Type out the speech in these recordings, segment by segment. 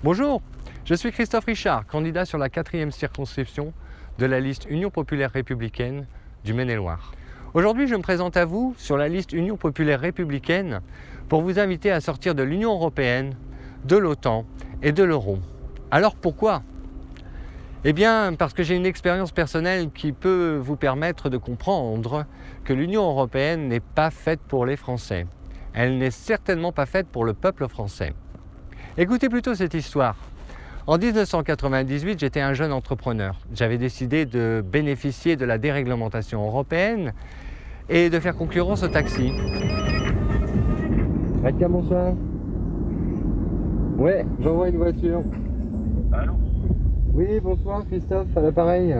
Bonjour, je suis Christophe Richard, candidat sur la 4e circonscription de la liste Union populaire républicaine du Maine-et-Loire. Aujourd'hui, je me présente à vous sur la liste Union populaire républicaine pour vous inviter à sortir de l'Union européenne, de l'OTAN et de l'euro. Alors pourquoi ? Eh bien, parce que j'ai une expérience personnelle qui peut vous permettre de comprendre que l'Union européenne n'est pas faite pour les Français. Elle n'est certainement pas faite pour le peuple français. Écoutez plutôt cette histoire. En 1998, j'étais un jeune entrepreneur. J'avais décidé de bénéficier de la déréglementation européenne et de faire concurrence au taxi. Radka, bonsoir. Ouais, j'envoie une voiture. Allô ? Oui, bonsoir Christophe, à l'appareil.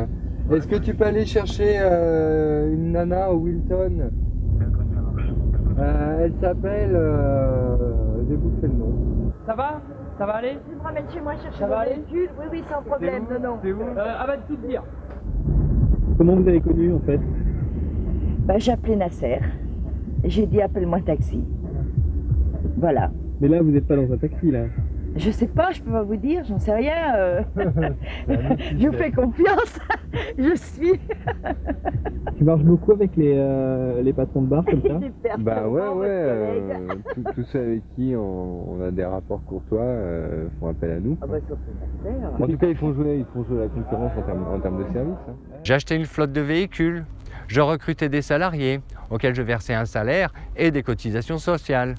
Est-ce que tu peux aller chercher une nana au Wilton ? Elle s'appelle... j'ai bouffé le nom. Ça va? Ça va aller? Je me ramène chez moi chercher Ça mon va aller? véhicule. Oui, oui, sans problème. Non, non. C'est où ? Va tout te dire. Comment vous avez connu en fait ? Bah, j'ai appelé Nasser. J'ai dit appelle-moi un taxi. Voilà. Mais là vous n'êtes pas dans un taxi là. Je sais pas, je peux pas vous dire, j'en sais rien. Je vous fais confiance. Je suis. Tu marches beaucoup avec les patrons de bar comme ça ? Bah ouais, Votre collègue. tous ceux avec qui on a des rapports courtois font appel à nous. Ah bah, surtout Nasser. En tout cas, ils font jouer la concurrence en termes de service. J'ai acheté une flotte de véhicules, je recrutais des salariés auxquels je versais un salaire et des cotisations sociales.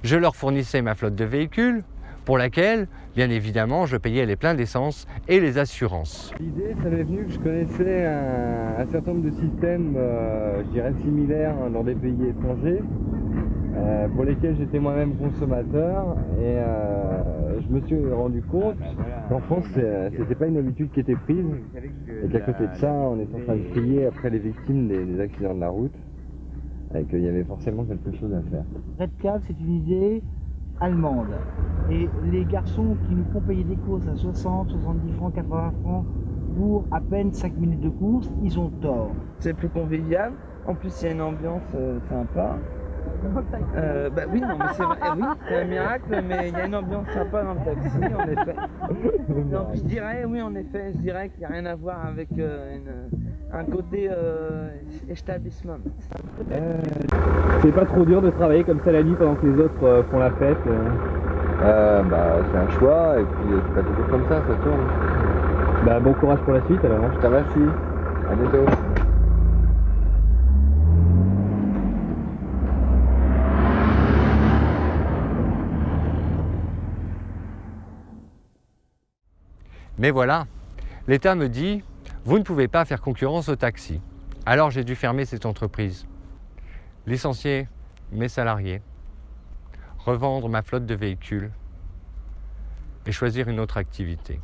Je leur fournissais ma flotte de véhicules pour laquelle, bien évidemment, je payais les pleins d'essence et les assurances. L'idée, ça m'est venu que je connaissais un certain nombre de systèmes, je dirais, similaires dans des pays étrangers, pour lesquels j'étais moi-même consommateur, et je me suis rendu compte qu'en France, c'était pas une habitude qui était prise, et qu'à côté de ça, on est en train de payer après les victimes des accidents de la route, et qu'il y avait forcément quelque chose à faire. Redcab, c'est une idée allemande. Et les garçons qui nous font payer des courses à 60, 70 francs, 80 francs pour à peine 5 minutes de course, ils ont tort. C'est plus convivial. En plus, il y a une ambiance sympa. Bah oui, non, mais c'est vrai. Oui, c'est un miracle, mais il y a une ambiance sympa dans le taxi, en effet. Donc, je dirais, oui, en effet, je dirais qu'il n'y a rien à voir avec un côté établissement. C'est pas trop dur de travailler comme ça la nuit pendant que les autres font la fête Bah, c'est un choix, et puis c'est pas toujours comme ça tourne. Bah bon courage pour la suite alors. Je te remercie. À bientôt. Mais voilà, l'État me dit, vous ne pouvez pas faire concurrence au taxi. Alors j'ai dû fermer cette entreprise, licencier mes salariés, revendre ma flotte de véhicules et choisir une autre activité.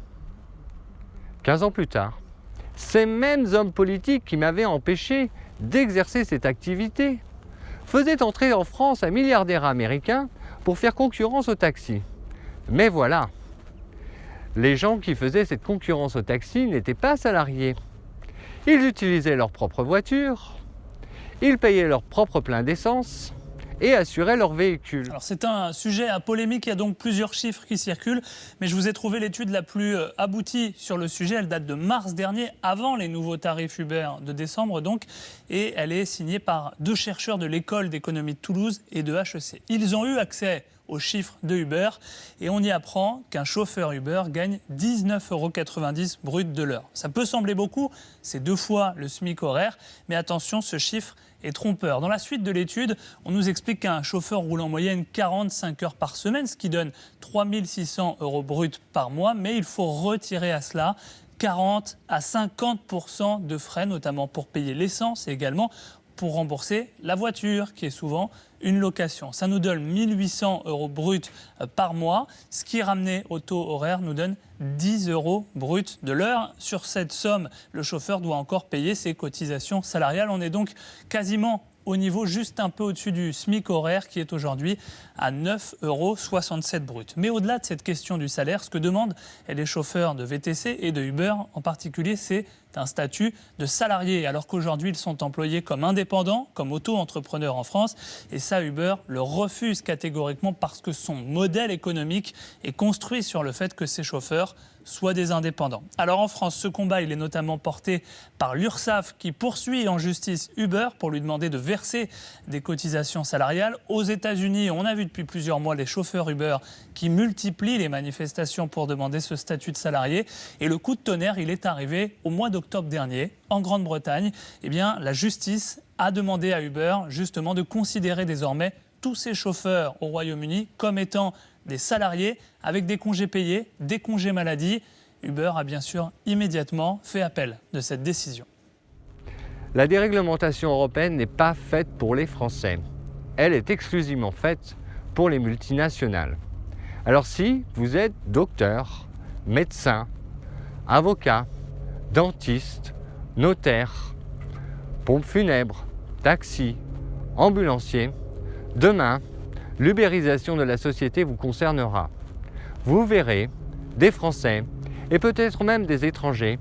15 ans plus tard, ces mêmes hommes politiques qui m'avaient empêché d'exercer cette activité faisaient entrer en France un milliardaire américain pour faire concurrence au taxi. Mais voilà, les gens qui faisaient cette concurrence au taxi n'étaient pas salariés. Ils utilisaient leur propre voiture, ils payaient leur propre plein d'essence et assuraient leur véhicule. Alors c'est un sujet à polémique, il y a donc plusieurs chiffres qui circulent, mais je vous ai trouvé l'étude la plus aboutie sur le sujet. Elle date de mars dernier, avant les nouveaux tarifs Uber de décembre donc, et elle est signée par 2 chercheurs de l'école d'économie de Toulouse et de HEC. Ils ont eu accès aux chiffres de Uber et on y apprend qu'un chauffeur Uber gagne 19,90 € brut de l'heure. Ça peut sembler beaucoup, c'est 2 fois le SMIC horaire, mais attention, ce chiffre est trompeur. Dans la suite de l'étude, on nous explique qu'un chauffeur roule en moyenne 45 heures par semaine, ce qui donne 3 600 € bruts par mois, mais il faut retirer à cela 40 à 50% de frais, notamment pour payer l'essence et également pour rembourser la voiture, qui est souvent une location. Ça nous donne 1 800 € bruts par mois, ce qui ramené au taux horaire nous donne 10 € bruts de l'heure. Sur cette somme, le chauffeur doit encore payer ses cotisations salariales. On est donc quasiment au niveau juste un peu au-dessus du SMIC horaire qui est aujourd'hui à 9,67 € brut. Mais au-delà de cette question du salaire, ce que demandent les chauffeurs de VTC et de Uber en particulier, c'est d'un statut de salarié, alors qu'aujourd'hui ils sont employés comme indépendants, comme auto-entrepreneurs en France. Et ça, Uber le refuse catégoriquement parce que son modèle économique est construit sur le fait que ces chauffeurs soient des indépendants. Alors en France, ce combat, il est notamment porté par l'URSSAF qui poursuit en justice Uber pour lui demander de verser des cotisations salariales. Aux États-Unis, on a vu depuis plusieurs mois les chauffeurs Uber qui multiplient les manifestations pour demander ce statut de salarié. Et le coup de tonnerre, il est arrivé au mois d'octobre dernier en Grande-Bretagne. Eh bien, la justice a demandé à Uber justement de considérer désormais tous ces chauffeurs au Royaume-Uni comme étant des salariés avec des congés payés, des congés maladie. Uber a bien sûr immédiatement fait appel de cette décision. La déréglementation européenne n'est pas faite pour les Français. Elle est exclusivement faite pour les multinationales. Alors si vous êtes docteur, médecin, avocat, dentiste, notaire, pompe funèbre, taxi, ambulancier, demain, l'ubérisation de la société vous concernera. Vous verrez des Français et peut-être même des étrangers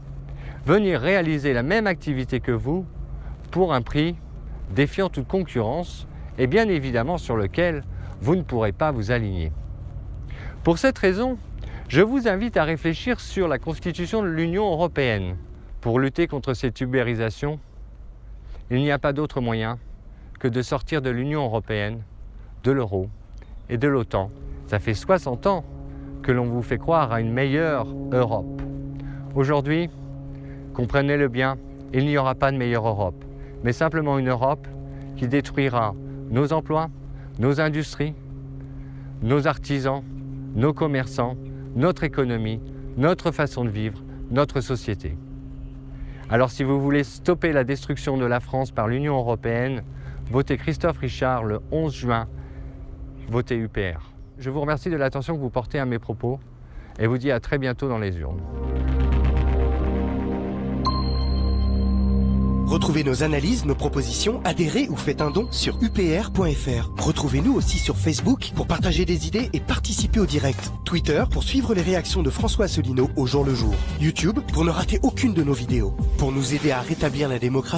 venir réaliser la même activité que vous pour un prix défiant toute concurrence et bien évidemment sur lequel vous ne pourrez pas vous aligner. Pour cette raison, je vous invite à réfléchir sur la constitution de l'Union européenne. Pour lutter contre cette ubérisation, il n'y a pas d'autre moyen que de sortir de l'Union européenne, de l'euro et de l'OTAN. Ça fait 60 ans que l'on vous fait croire à une meilleure Europe. Aujourd'hui, comprenez-le bien, il n'y aura pas de meilleure Europe, mais simplement une Europe qui détruira nos emplois, nos industries, nos artisans, nos commerçants, notre économie, notre façon de vivre, notre société. Alors si vous voulez stopper la destruction de la France par l'Union européenne, votez Christophe Richard le 11 juin, votez UPR. Je vous remercie de l'attention que vous portez à mes propos et vous dis à très bientôt dans les urnes. Retrouvez nos analyses, nos propositions, adhérez ou faites un don sur upr.fr. Retrouvez-nous aussi sur Facebook pour partager des idées et participer au direct. Twitter pour suivre les réactions de François Asselineau au jour le jour. YouTube pour ne rater aucune de nos vidéos. Pour nous aider à rétablir la démocratie.